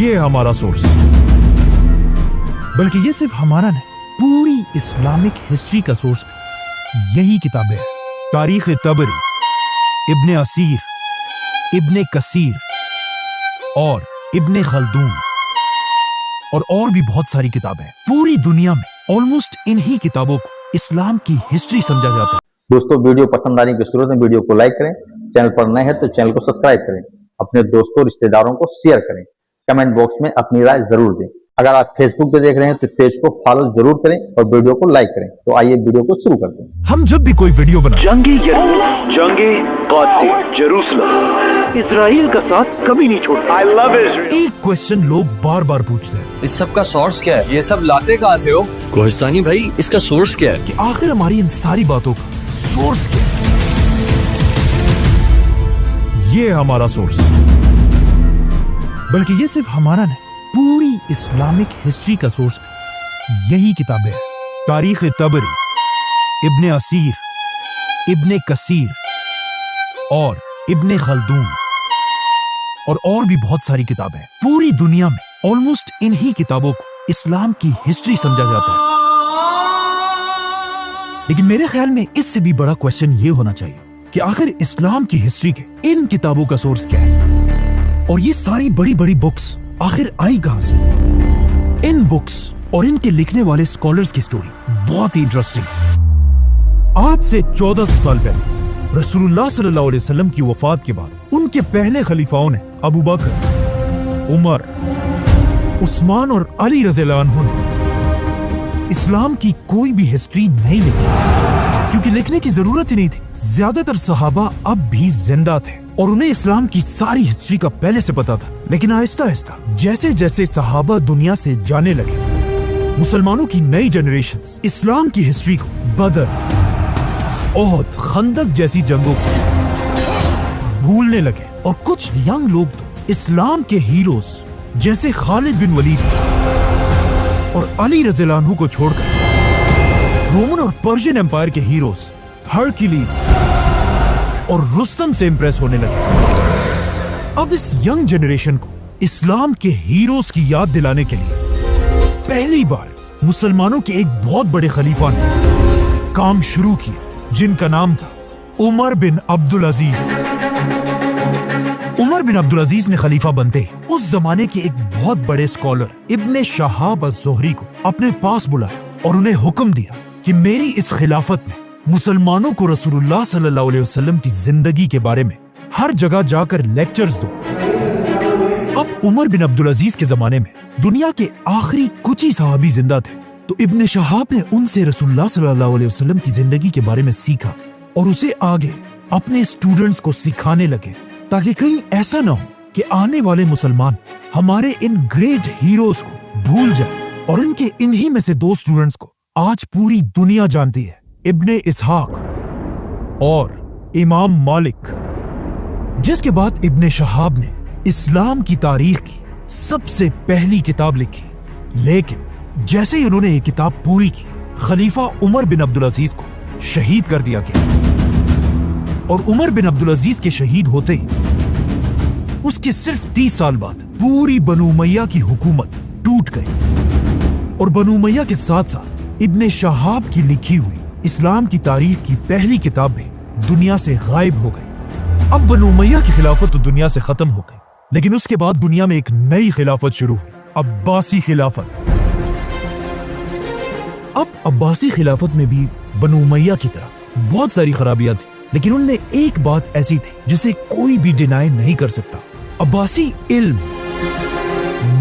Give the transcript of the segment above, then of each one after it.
ये हमारा सोर्स, बल्कि ये सिर्फ हमारा नहीं, पूरी इस्लामिक हिस्ट्री का सोर्स यही किताबें हैं। तारीख तबरी, इब्ने असीर, इब्ने कसीर और इब्ने खल्दून और भी बहुत सारी किताबें हैं। पूरी दुनिया में ऑलमोस्ट इन्हीं किताबों को इस्लाम की हिस्ट्री समझा जाता है। दोस्तों, वीडियो पसंद आने की सूरत में वीडियो को लाइक करें, चैनल पर नए हैं तो चैनल को सब्सक्राइब करें, अपने दोस्तों रिश्तेदारों को शेयर करें, कमेंट बॉक्स में अपनी राय जरूर दें। अगर आप फेसबुक पे देख रहे हैं तो पेज को फॉलो जरूर करें और वीडियो को लाइक करें। तो आइए वीडियो को शुरू करते हैं। हम जब भी कोई वीडियो बनाते हैं, जेरूसलम, इजराइल का साथ कभी नहीं छोड़ता। I love Israel। एक क्वेश्चन लोग बार बार पूछते हैं, इस सब का सोर्स क्या है? ये सब लाते कहाँ से हो? कोहिस्तानी भाई, इसका सोर्स क्या है? कि आखिर हमारी इन सारी बातों का सोर्स क्या है? ये हमारा सोर्स, बल्कि ये सिर्फ हमारा नहीं, पूरी इस्लामिक हिस्ट्री का सोर्स यही किताबें हैं। तारीख तबरी, इब्ने असीर, इब्ने कसीर और इब्ने खल्दून और भी बहुत सारी किताबें हैं। पूरी दुनिया में ऑलमोस्ट इन्हीं किताबों को इस्लाम की हिस्ट्री समझा जाता है। लेकिन मेरे ख्याल में इससे भी बड़ा क्वेश्चन ये होना चाहिए कि आखिर इस्लाम की हिस्ट्री के इन किताबों का सोर्स क्या है, और ये सारी बड़ी बड़ी बुक्स आखिर आई कहां से? इन बुक्स और इनके लिखने वाले स्कॉलर्स की स्टोरी बहुत ही इंटरेस्टिंग है। आज से 1400 साल पहले रसूलुल्लाह सल्लल्लाहु अलैहि वसल्लम की वफात के बाद उनके पहले खलीफाओं ने अबू बकर, उमर, उस्मान और अली रज़ियल्लाहु अन्हु ने इस्लाम की कोई भी हिस्ट्री नहीं लिखी, क्योंकि लिखने की जरूरत ही नहीं थी। ज्यादातर सहाबा अब भी जिंदा थे और उन्हें इस्लाम की सारी हिस्ट्री का पहले से पता था। लेकिन आहिस्ता आहिस्ता जैसे जैसे सहाबा दुनिया से जाने लगे, मुसलमानों की नई जनरेशंस इस्लाम की हिस्ट्री को बदर, ओहद, खंदक जैसी जंगों को भूलने लगे और कुछ यंग लोग तो इस्लाम के हीरोज जैसे खालिद बिन वलीद और अली रज़ियल्लाहु अन्हु को छोड़कर रोमन और पर्शियन एम्पायर के हीरोज हरक्यूलिस और रुस्तम से इंप्रेस होने लगे। अब इस यंग जनरेशन को इस्लाम के हीरोज की याद दिलाने के लिए पहली बार मुसलमानों के एक बहुत बड़े खलीफा ने काम शुरू किया, जिनका नाम था उमर बिन अब्दुल अजीज। उमर बिन अब्दुल अजीज ने खलीफा बनते उस जमाने के एक बहुत बड़े स्कॉलर इब्ने शहाब अज़-ज़ुहरी को अपने पास बुलाया और उन्हें हुक्म दिया कि मेरी इस खिलाफत में मुसलमानों को रसूलुल्लाह सल्लल्लाहु अलैहि वसल्लम की जिंदगी के बारे में हर जगह जाकर लेक्चर्स दो। अब उमर बिन अब्दुल अजीज के जमाने में दुनिया के आखिरी कुछ ही सहाबी जिंदा थे, तो इब्ने शहाब ने उनसे रसूलुल्लाह सल्लल्लाहु अलैहि वसल्लम की जिंदगी के बारे में सीखा और उसे आगे अपने स्टूडेंट्स को सिखाने लगे, ताकि कहीं ऐसा ना हो कि आने वाले मुसलमान हमारे इन ग्रेट हीरोज को भूल जाए। और इनके इन्हीं में से दो स्टूडेंट्स को आज पूरी दुनिया जानती है, इब्ने इसहाक और इमाम मालिक। जिसके बाद इब्ने शहाब ने इस्लाम की तारीख की सबसे पहली किताब लिखी। लेकिन जैसे ही उन्होंने ये किताब पूरी की, खलीफा उमर बिन अब्दुल अजीज को शहीद कर दिया गया। और उमर बिन अब्दुल अजीज के शहीद होते ही उसके सिर्फ 30 साल बाद पूरी बनु उमैया की हुकूमत टूट गई और बनु उमैया के साथ साथ इब्ने शहाब की लिखी हुई इस्लाम की तारीख की पहली किताब भी दुनिया से गायब हो गई। अब बनु उमैया की खिलाफत तो दुनिया से खत्म हो गई, लेकिन उसके बाद दुनिया में एक नई खिलाफत शुरू हुई, अब्बासी खिलाफत। अब अब्बासी खिलाफत में भी बनु उमैया की तरह बहुत सारी खराबियां थी, लेकिन उनमें एक बात ऐसी थी जिसे कोई भी डिनाई नहीं कर सकता। अब्बासी इल्म,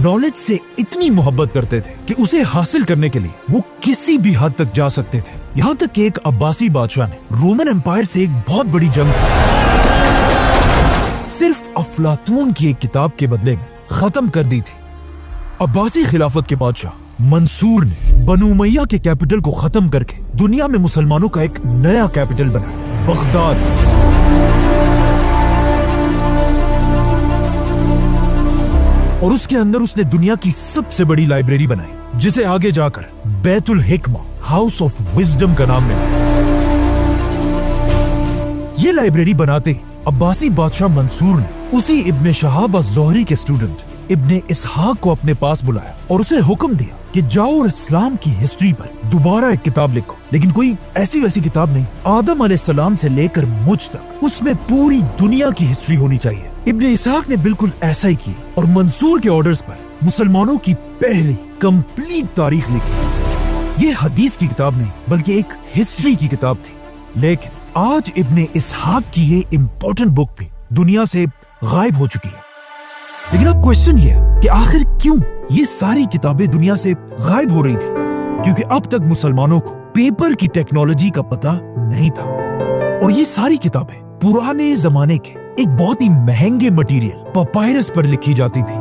नॉलेज से इतनी मोहब्बत करते थे कि उसे हासिल करने के लिए वो किसी भी हद तक जा सकते थे। यहाँ तक कि एक अब्बासी बादशाह ने रोमन एम्पायर से एक बहुत बड़ी जंग सिर्फ अफलातून की एक किताब के बदले में खत्म कर दी थी। अब्बासी खिलाफत के बादशाह मंसूर ने बनु उमैया के कैपिटल को खत्म करके दुनिया में मुसलमानों का एक नया कैपिटल बनाया, बगदाद। और उसके अंदर उसने दुनिया की सबसे बड़ी लाइब्रेरी बनाई, जिसे आगे जाकर बैतुल हिकमा, हाउस ऑफ विजडम का नाम मिला। ये लाइब्रेरी बनाते अब्बासी बादशाह मंसूर ने उसी इब्ने शहाब अज़-ज़ुहरी के स्टूडेंट इब्ने इसहाक को अपने पास बुलाया और उसे हुक्म दिया कि जाओ और इस्लाम की हिस्ट्री पर दोबारा एक किताब लिखो, लेकिन कोई ऐसी वैसी किताब नहीं, आदम अलैहिस्सलाम से लेकर मुझ तक उसमें पूरी दुनिया की हिस्ट्री होनी चाहिए। इब्ने इसहाक ने बिल्कुल ऐसा ही किया और मंसूर के ऑर्डर्स पर मुसलमानों की पहली कंप्लीट तारीख लिखी। ये हदीस की किताब नहीं बल्कि एक हिस्ट्री की किताब थी। लेकिन आज इब्ने इसहाक की ये इम्पोर्टेंट बुक भी दुनिया से गायब हो चुकी है। लेकिन अब क्वेश्चन ये है कि आखिर क्यों ये सारी किताबें दुनिया से गायब हो रही थी? क्योंकि अब तक मुसलमानों को पेपर की टेक्नोलॉजी का पता नहीं था और ये सारी किताबें पुराने जमाने के एक बहुत ही महंगे मटेरियल पपायरस पर लिखी जाती थी,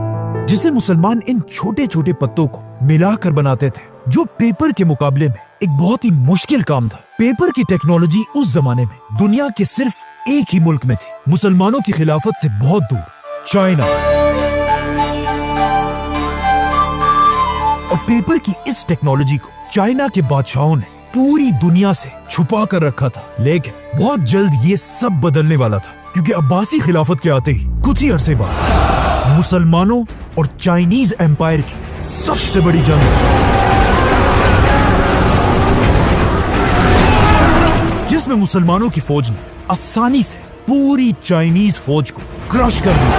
जिसे मुसलमान इन छोटे छोटे पत्तों को मिलाकर बनाते थे, जो पेपर के मुकाबले में एक बहुत ही मुश्किल काम था। पेपर की टेक्नोलॉजी उस जमाने में दुनिया के सिर्फ एक ही मुल्क में थी, मुसलमानों की खिलाफत से बहुत दूर, चाइना। और पेपर की इस टेक्नोलॉजी को चाइना के बादशाहों ने पूरी दुनिया से छुपा कर रखा था। लेकिन बहुत जल्द ये सब बदलने वाला था, क्योंकि अब्बासी खिलाफत के आते ही कुछ ही अरसे बाद मुसलमानों और चाइनीज एम्पायर की सबसे बड़ी जंग, जिसमें मुसलमानों की फौज ने आसानी से पूरी चाइनीज फौज को क्रश कर दिया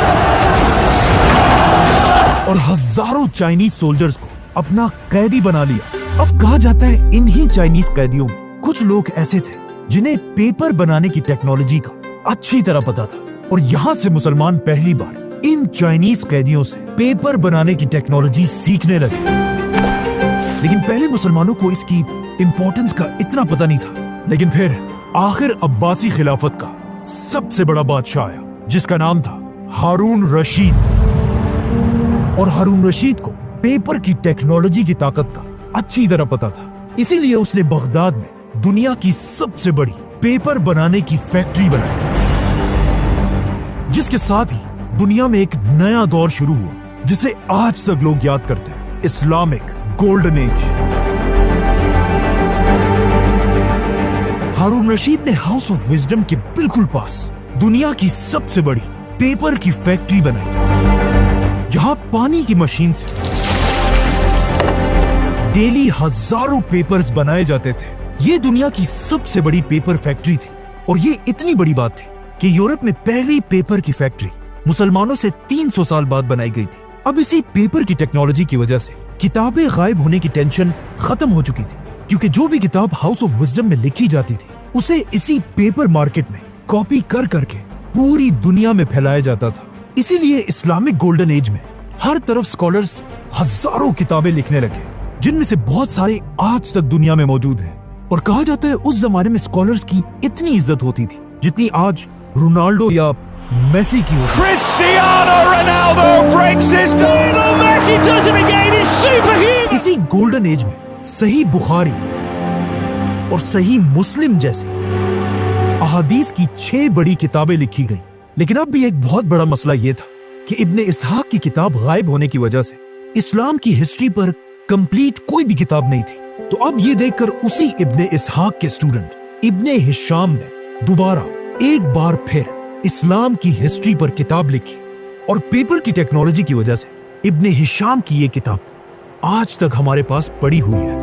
और हजारों चाइनीज सोल्जर्स को अपना कैदी बना लिया। अब कहा जाता है इन्हीं चाइनीज कैदियों में कुछ लोग ऐसे थे जिन्हें पेपर बनाने की टेक्नोलॉजी का अच्छी तरह पता था, और यहाँ से मुसलमान पहली बार इन चाइनीज कैदियों से पेपर बनाने की टेक्नोलॉजी सीखने लगे। लेकिन पहले मुसलमानों को इसकी इंपॉर्टेंस का इतना पता नहीं था। लेकिन फिर आखिर अब्बासी खिलाफत का सबसे बड़ा बादशाह आया, जिसका नाम था हारून रशीद। और हारून रशीद को पेपर की टेक्नोलॉजी की ताकत का अच्छी तरह पता था, इसीलिए उसने बगदाद में दुनिया की सबसे बड़ी पेपर बनाने की फैक्ट्री बनाई, जिसके साथ ही दुनिया में एक नया दौर शुरू हुआ, जिसे आज तक लोग याद करते हैं, इस्लामिक गोल्डन एज। हारून रशीद ने हाउस ऑफ विजडम के बिल्कुल पास दुनिया की सबसे बड़ी पेपर की फैक्ट्री बनाई, जहां पानी की मशीन से डेली हजारों पेपर्स बनाए जाते थे। ये दुनिया की सबसे बड़ी पेपर फैक्ट्री थी, और ये इतनी बड़ी बात थी कि यूरोप में पहली पेपर की फैक्ट्री मुसलमानों से 300 साल बाद बनाई गई थी। अब इसी पेपर की टेक्नोलॉजी की वजह से किताबें गायब होने की टेंशन खत्म हो चुकी थी, क्योंकि जो भी किताब हाउस ऑफ विजडम में लिखी जाती थी उसे इसी पेपर मार्केट में कॉपी कर करके पूरी दुनिया में फैलाया जाता था। इसीलिए इस्लामिक गोल्डन एज में हर तरफ स्कॉलर्स हजारों किताबें लिखने लगे, जिनमें से बहुत सारे आज तक दुनिया में मौजूद हैं। और कहा जाता है उस जमाने में स्कॉलर्स की इतनी इज्जत होती थी जितनी आज रोनाल्डो या मेसी की होती। Cristiano Ronaldo breaks his Lionel Messi does it again. He's superhuman. इसी गोल्डन एज में सही बुखारी और सही मुस्लिम जैसी अहादीस की 6 बड़ी किताबें लिखी गई। लेकिन अब भी एक बहुत बड़ा मसला यह था कि इब्ने इसहाक की किताब गायब होने की वजह से इस्लाम की हिस्ट्री पर कंप्लीट कोई भी किताब नहीं थी। तो अब ये देखकर उसी इब्ने इसहाक के स्टूडेंट इब्ने हिशाम ने दोबारा एक बार फिर इस्लाम की हिस्ट्री पर किताब लिखी, और पेपर की टेक्नोलॉजी की वजह से इब्ने हिशाम की ये किताब आज तक हमारे पास पड़ी हुई है।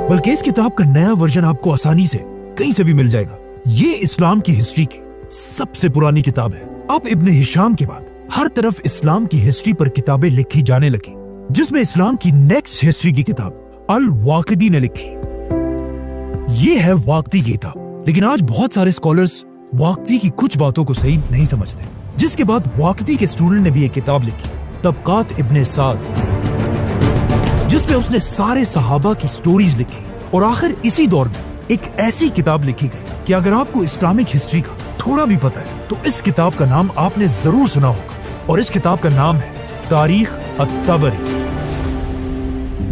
बल्कि इस किताब का नया वर्जन आपको आसानी से कहीं से भी मिल जाएगा। ये इस्लाम की हिस्ट्री की सबसे पुरानी किताब है। अब इब्ने हिशाम के बाद हर तरफ इस्लाम की हिस्ट्री पर किताबें लिखी जाने लगी, जिसमें इस्लाम की नेक्स्ट हिस्ट्री की किताब अल वाक़िदी ने लिखी। ये है वाक़िदी की किताब, लेकिन आज बहुत सारे स्कॉलर्स वाक़िदी की कुछ बातों को सही नहीं समझते, जिसके बाद वाक़िदी के स्टूडेंट ने भी एक किताब लिखी, तबक़ात इब्ने साद, जिसमें उसने सारे सहाबा की स्टोरीज लिखी। और आखिर इसी दौर में एक ऐसी किताब लिखी गई कि अगर आपको इस्लामिक हिस्ट्री का थोड़ा भी पता है तो इस किताब का नाम आपने जरूर सुना होगा, और इस किताब का नाम है तारीख अत-तबरी।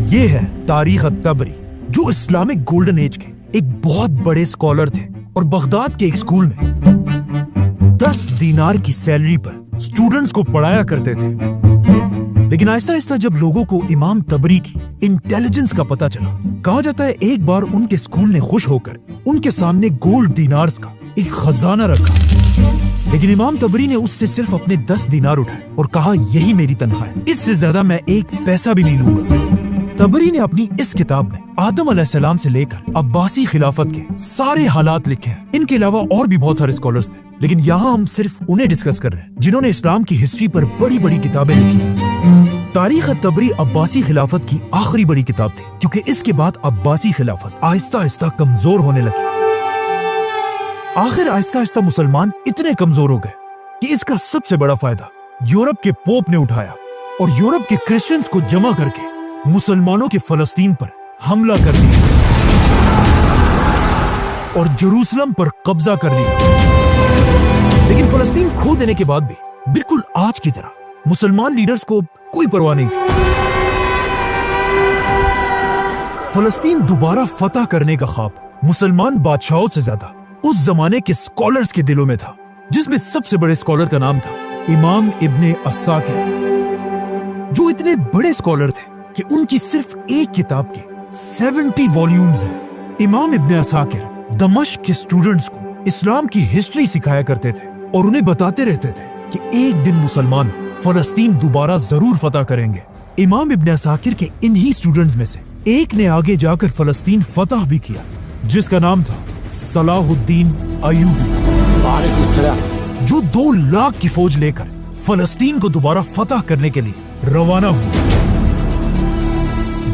ये है तारीख अत-तबरी, जो इस्लामिक गोल्डन एज के एक बहुत बड़े स्कॉलर थे और बगदाद के एक स्कूल में 10 दीनार की सैलरी पर स्टूडेंट्स को पढ़ाया करते थे। लेकिन आहिस्ता आहिस्ता जब लोगों को इमाम तबरी की इंटेलिजेंस का पता चला, कहा जाता है एक बार उनके स्कूल ने खुश होकर उनके सामने गोल्ड दीनार्स का एक खजाना रखा, लेकिन इमाम तबरी ने उससे सिर्फ अपने 10 दीनार उठाए और कहा यही मेरी तनख्वाह है, इससे ज्यादा मैं एक पैसा भी नहीं लूंगा। तबरी ने अपनी इस किताब में आदम अलैहिस्सलाम से लेकर अब्बासी खिलाफत के सारे हालात लिखे हैं। इनके अलावा और भी बहुत सारे स्कॉलर्स थे, लेकिन यहाँ हम सिर्फ उन्हें डिस्कस कर रहे हैं जिन्होंने इस्लाम की हिस्ट्री पर बड़ी बड़ी किताबें लिखी हैं। तारीख तबरी अब्बासी खिलाफत की आखिरी बड़ी किताब थी, क्योंकि इसके बाद अब्बासी खिलाफत आहिस्ता आहिस्ता कमजोर होने लगी। आखिर आहिस्ता आहिस्ता मुसलमान इतने कमजोर हो गए कि इसका सबसे बड़ा फायदा यूरोप के पोप ने उठाया और यूरोप के क्रिश्चियंस को जमा करके मुसलमानों के फलस्तीन पर हमला कर दिया और जेरूसलम पर कब्जा कर लिया। लेकिन फलस्तीन खो देने के बाद भी बिल्कुल आज की तरह मुसलमान लीडर्स को कोई परवाह नहीं थी। फलस्तीन दोबारा फतह करने का ख्वाब मुसलमान बादशाहों से ज्यादा उस जमाने के स्कॉलर्स के दिलों में था, जिसमें सबसे बड़े स्कॉलर का नाम था इमाम इब्ने अस्साकिर, जो इतने बड़े स्कॉलर थे कि उनकी सिर्फ एक किताब के 70 वॉल्यूम्स हैं। इमाम इब्ने अस्साकिर दमिश्क के स्टूडेंट्स को इस्लाम की हिस्ट्री सिखाया करते थे और उन्हें बताते रहते थे कि एक दिन मुसलमान फलस्तीन दोबारा जरूर फतह करेंगे। इमाम इब्ने अस्साकिर के इन्हीं स्टूडेंट्स में से एक ने आगे जाकर फलस्तीन फतह भी किया, जिसका नाम था सलाहुद्दीन अय्यूबी, जो 2 लाख की फौज लेकर फलस्तीन को दोबारा फतह करने के लिए रवाना हुआ।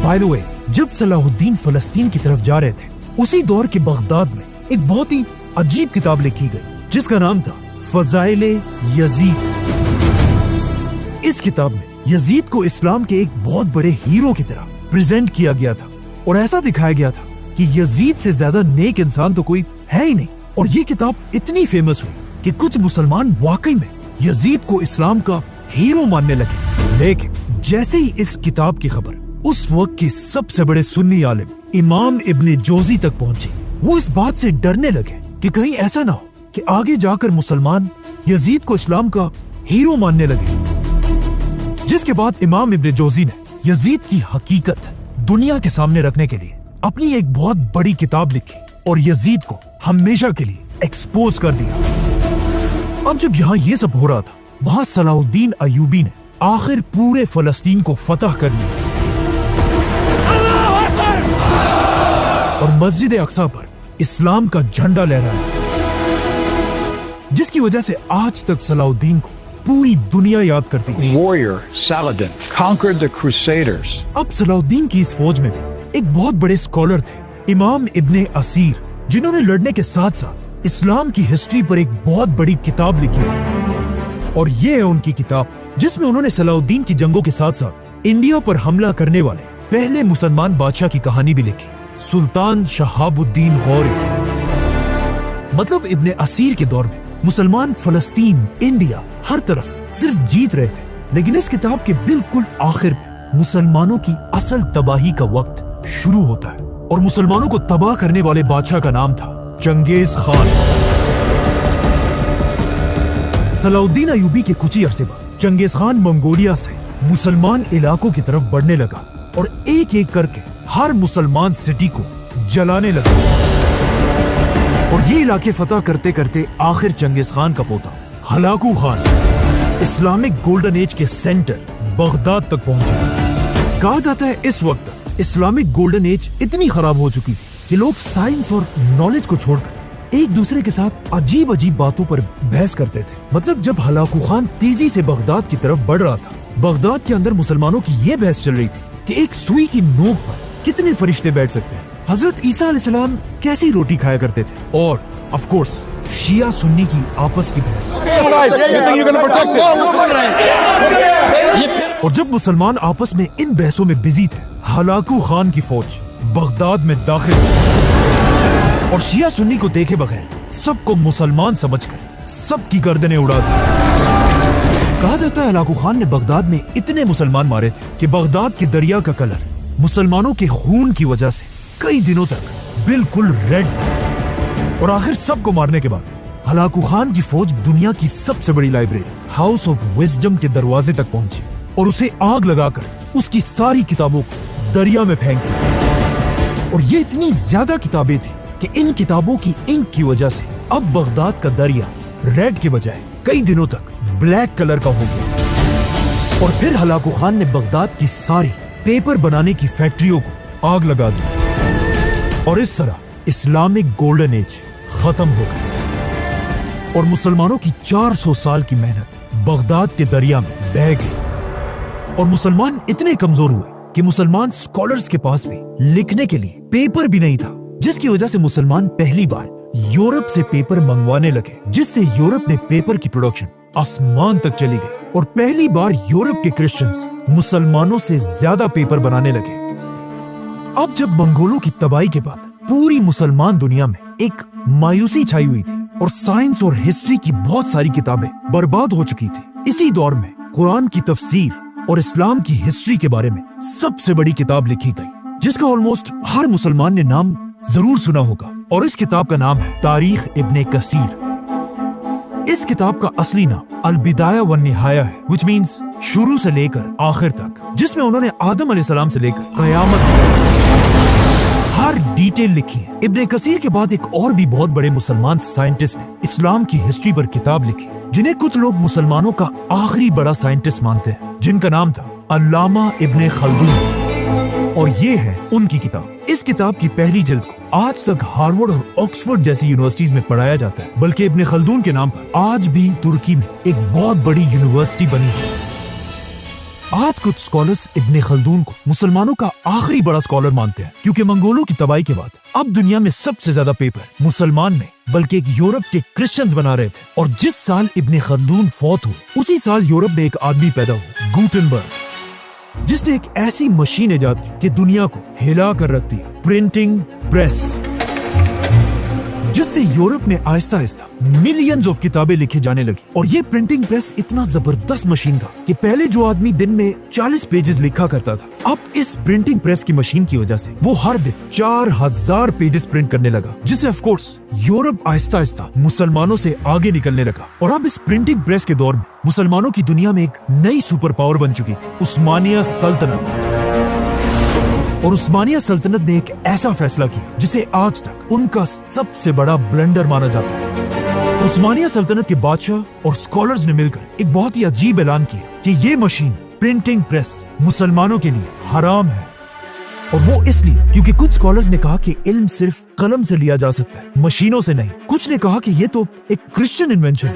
बाय द वे, जब सलाहुद्दीन फलस्तीन की तरफ जा रहे थे, उसी दौर के बगदाद में एक बहुत ही अजीब किताब लिखी गई जिसका नाम था फजाइले यजीद। इस किताब में यजीद को इस्लाम के एक बहुत बड़े हीरो की तरह प्रेजेंट किया गया था और ऐसा दिखाया गया था कि यजीद से ज्यादा नेक इंसान तो कोई है ही नहीं। और ये किताब इतनी फेमस हुई कि कुछ मुसलमान वाकई में यजीद को इस्लाम का हीरो मानने लगे। लेकिन जैसे ही इस किताब की खबर उस वक्त के सबसे बड़े सुन्नी आलिम इमाम इब्ने जोजी तक पहुंची, वो इस बात से डरने लगे कि कहीं ऐसा ना हो कि आगे जाकर मुसलमान यजीद को इस्लाम का हीरो मानने लगे। जिसके बाद इमाम इब्ने जोजी ने यजीद की हकीकत दुनिया के सामने रखने के लिए अपनी एक बहुत बड़ी किताब लिखी और यजीद को हमेशा के लिए एक्सपोज कर दिया। अब जब यहाँ ये सब हो रहा था, वहाँ सलाहुद्दीन अय्यूबी ने आखिर पूरे फलस्तीन को फतह कर लिया और मस्जिद अक्सा पर इस्लाम का झंडा लहराया, जिसकी वजह से आज तक सलाहुद्दीन को पूरी दुनिया याद करती है। Warrior Saladin conquered the Crusaders. अब सलाहुद्दीन की इस फौज में भी एक बहुत बड़े स्कॉलर थे, इमाम इब्ने असीर, जिन्होंने लड़ने के साथ साथ इस्लाम की हिस्ट्री पर एक बहुत बड़ी किताब लिखी थी। और ये है उनकी किताब जिसमें उन्होंने सलाहुद्दीन की जंगों के साथ साथ इंडिया पर हमला करने वाले पहले मुसलमान बादशाह की कहानी भी लिखी, सुल्तान शहाबुद्दीन गौरी। मतलब इब्ने असीर के दौर में मुसलमान फलस्तीन, इंडिया, हर तरफ सिर्फ जीत रहे थे, लेकिन इस किताब के बिल्कुल आखिर में मुसलमानों की असल तबाही का वक्त शुरू होता है और मुसलमानों को तबाह करने वाले बादशाह का नाम था चंगेज खान। सलाहुद्दीन अय्यूबी के कुछ ही अरसे बाद चंगेज खान मंगोलिया से मुसलमान इलाकों की तरफ बढ़ने लगा और एक एक करके हर मुसलमान सिटी को जलाने लगा। और ये इलाके फतह करते करते आखिर चंगेज खान का पोता Hulagu Khan Islamic golden age के सेंटर बगदाद तक पहुंचे। कहा जाता है इस वक्त तक इस्लामिक गोल्डन एज इतनी खराब हो चुकी थी कि लोग साइंस और नॉलेज को छोड़कर एक दूसरे के साथ अजीब अजीब बातों पर बहस करते थे। मतलब जब हलाकू खान तेजी से बगदाद की तरफ बढ़ रहा था, बगदाद के अंदर मुसलमानों की ये बहस चल रही थी कि एक सुई की नोक पर कितने फरिश्ते बैठ सकते हैं, हजरत ईसा अलैहिस्सलाम कैसी रोटी खाया करते थे, और ऑफ कोर्स शिया सुन्नी की आपस की बहस। और जब मुसलमान आपस में इन बहसों में बिजी थे, हलाकू खान की फौज बगदाद में दाखिल हुई और शिया सुन्नी को देखे बगैर सबको मुसलमान समझकर सबकी गर्दनें उड़ा दी। कहा जाता है हलाकू खान ने बगदाद में इतने मुसलमान मारे थे कि बगदाद के दरिया का कलर मुसलमानों के खून की वजह से कई दिनों तक बिल्कुल रेड था। और आखिर सबको मारने के बाद हलाकू खान की फौज दुनिया की सबसे बड़ी लाइब्रेरी हाउस ऑफ विजडम के दरवाजे तक पहुंची और उसे आग लगाकर उसकी सारी किताबों को दरिया में फेंक दिया। और ये इतनी ज्यादा किताबें थी कि इन किताबों की इंक की वजह से अब बगदाद का दरिया रेड के बजाय कई दिनों तक ब्लैक कलर का हो गया। और फिर हलाकू खान ने बगदाद की सारी पेपर बनाने की फैक्ट्रियों को आग लगा दी और इस तरह इस्लामिक गोल्डन एज खत्म हो गई और मुसलमानों की 400 साल की मेहनत बगदाद के दरिया में बह गई। और मुसलमान इतने कमजोर हुए कि मुसलमान स्कॉलर्स के पास भी लिखने के लिए पेपर भी नहीं था, जिसकी वजह से मुसलमान पहली बार यूरोप से पेपर मंगवाने लगे, जिससे यूरोप में पेपर की प्रोडक्शन आसमान तक चली गई और पहली बार यूरोप के क्रिश्चियंस मुसलमानों से ज्यादा पेपर बनाने लगे। अब जब मंगोलों की तबाही के बाद पूरी मुसलमान दुनिया में एक मायूसी छाई हुई थी और साइंस और हिस्ट्री की बहुत सारी किताबें बर्बाद हो चुकी थी, इसी दौर में कुरान की तफसीर और इस्लाम की हिस्ट्री के बारे में सबसे बड़ी किताब लिखी गई, जिसका ऑलमोस्ट हर मुसलमान ने नाम जरूर सुना होगा। और इस किताब का नाम है तारीख इब्ने कसीर। इस किताब का असली नाम अल बिदाया वन निहाया है, which means शुरू से लेकर आखिर तक, जिसमें उन्होंने आदम अलैहिस्सलाम से लेकर कयामत तक हर डिटेल लिखी है। इब्ने कसीर के बाद एक और भी बहुत बड़े मुसलमान साइंटिस्ट ने इस्लाम की हिस्ट्री पर किताब लिखी, जिन्हें कुछ लोग मुसलमानों का आखिरी बड़ा साइंटिस्ट मानते हैं, जिनका नाम था अल्लामा इब्ने खल्दून। और ये है उनकी किताब। इस किताब की पहली जिल्द को आज तक हार्वर्ड और ऑक्सफोर्ड जैसी यूनिवर्सिटीज में पढ़ाया जाता है, बल्कि इब्ने खल्दून के नाम पर आज भी तुर्की में एक बहुत बड़ी यूनिवर्सिटी बनी है। आज कुछ स्कॉलर्स इब्ने खल्दून को मुसलमानों का आखिरी बड़ा स्कॉलर मानते हैं, क्योंकि मंगोलों की तबाही के बाद अब दुनिया में सबसे ज्यादा पेपर मुसलमान में बल्कि एक यूरोप के क्रिश्चियंस बना रहे थे। और जिस साल इब्ने खल्दून फौत हुए, उसी साल यूरोप में एक आदमी पैदा हुआ, गुटेनबर्ग, जिसने एक ऐसी मशीन इजाद की कि दुनिया को हिला कर रख दी, प्रिंटिंग प्रेस, जिससे यूरोप में आहिस्ता आहिस्ता मिलियंस ऑफ किताबें लिखी जाने लगी। और ये प्रिंटिंग प्रेस इतना जबरदस्त मशीन था कि पहले जो आदमी दिन में 40 पेजेस लिखा करता था, अब इस प्रिंटिंग प्रेस की मशीन की वजह से वो हर दिन 4000 पेजेस प्रिंट करने लगा, जिससे of course Europe Aahista Aahista मुसलमानों से आगे निकलने लगा। और अब इस प्रिंटिंग प्रेस के दौर में मुसलमानों की दुनिया में एक नई सुपर पावर बन चुकी थी, उस्मानिया सल्तनत। और उस्मानिया सल्तनत ने एक ऐसा फैसला किया जिसे आज तक उनका सबसे बड़ा ब्लंडर माना जाता है। उस्मानिया सल्तनत के बादशाह और स्कॉलर्स ने मिलकर एक बहुत ही अजीब ऐलान किया कि ये मशीन प्रिंटिंग प्रेस मुसलमानों के लिए हराम है। और वो इसलिए क्योंकि कुछ स्कॉलर्स ने कहा कि इल्म सिर्फ कलम से लिया जा सकता है, मशीनों से नहीं। कुछ ने कहा कि ये तो एक क्रिश्चियन इन्वेंशन है,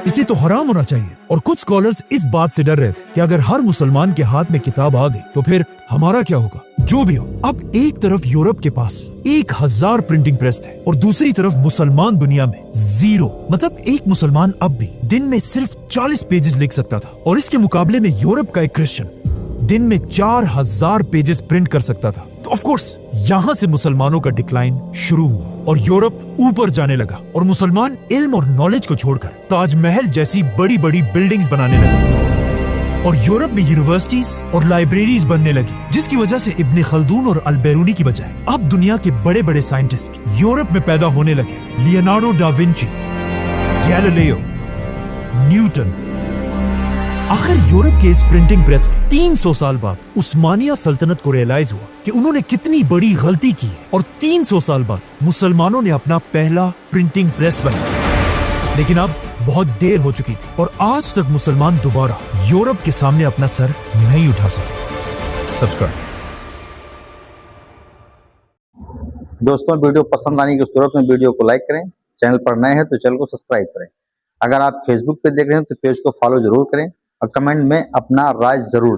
इसे तो हराम होना चाहिए। और कुछ स्कॉलर्स इस बात से डर रहे थे कि अगर हर मुसलमान के हाथ में किताब आ गई तो फिर हमारा क्या होगा। जो भी हो, अब एक तरफ यूरोप के पास 1000 प्रिंटिंग प्रेस थे और दूसरी तरफ मुसलमान दुनिया में 0, मतलब एक मुसलमान अब भी दिन में सिर्फ 40 पेजेस लिख सकता था। और इसके मुकाबले में यूरोप का एक क्रिश्चियन दिन में 4000 पेजेस प्रिंट कर सकता था। तो ऑफ कोर्स यहाँ से मुसलमानों का डिक्लाइन शुरू हुआ और यूरोप ऊपर जाने लगा और मुसलमान इल्म और नॉलेज को छोड़कर ताजमहल जैसी बड़ी बड़ी बिल्डिंग्स बनाने लगे और यूरोप में यूनिवर्सिटीज और लाइब्रेरीज बनने लगी, जिसकी वजह से इब्ने खल्दून और अल बैरूनी की बजाय अब दुनिया के बड़े बड़े साइंटिस्ट यूरोप में पैदा होने लगे। Leonardo da Vinci, Galileo, Newton. आखिर यूरोप के इस प्रिंटिंग प्रेस के 300 साल बाद उस्मानिया सल्तनत को रियलाइज हुआ कि उन्होंने कितनी बड़ी गलती की है और 300 साल बाद मुसलमानों ने अपना पहला प्रिंटिंग प्रेस बनाया। लेकिन अब बहुत देर हो चुकी थी और आज तक मुसलमान दोबारा यूरोप के सामने अपना सर नहीं उठा सके। सब्सक्राइब। दोस्तों, वीडियो पसंद आने की सूरत में वीडियो को लाइक करें, चैनल पर नए हैं तो चैनल को सब्सक्राइब करें। अगर आप फेसबुक पे देख रहे हैं तो पेज को फॉलो जरूर करें और कमेंट में अपना राय जरूर दें।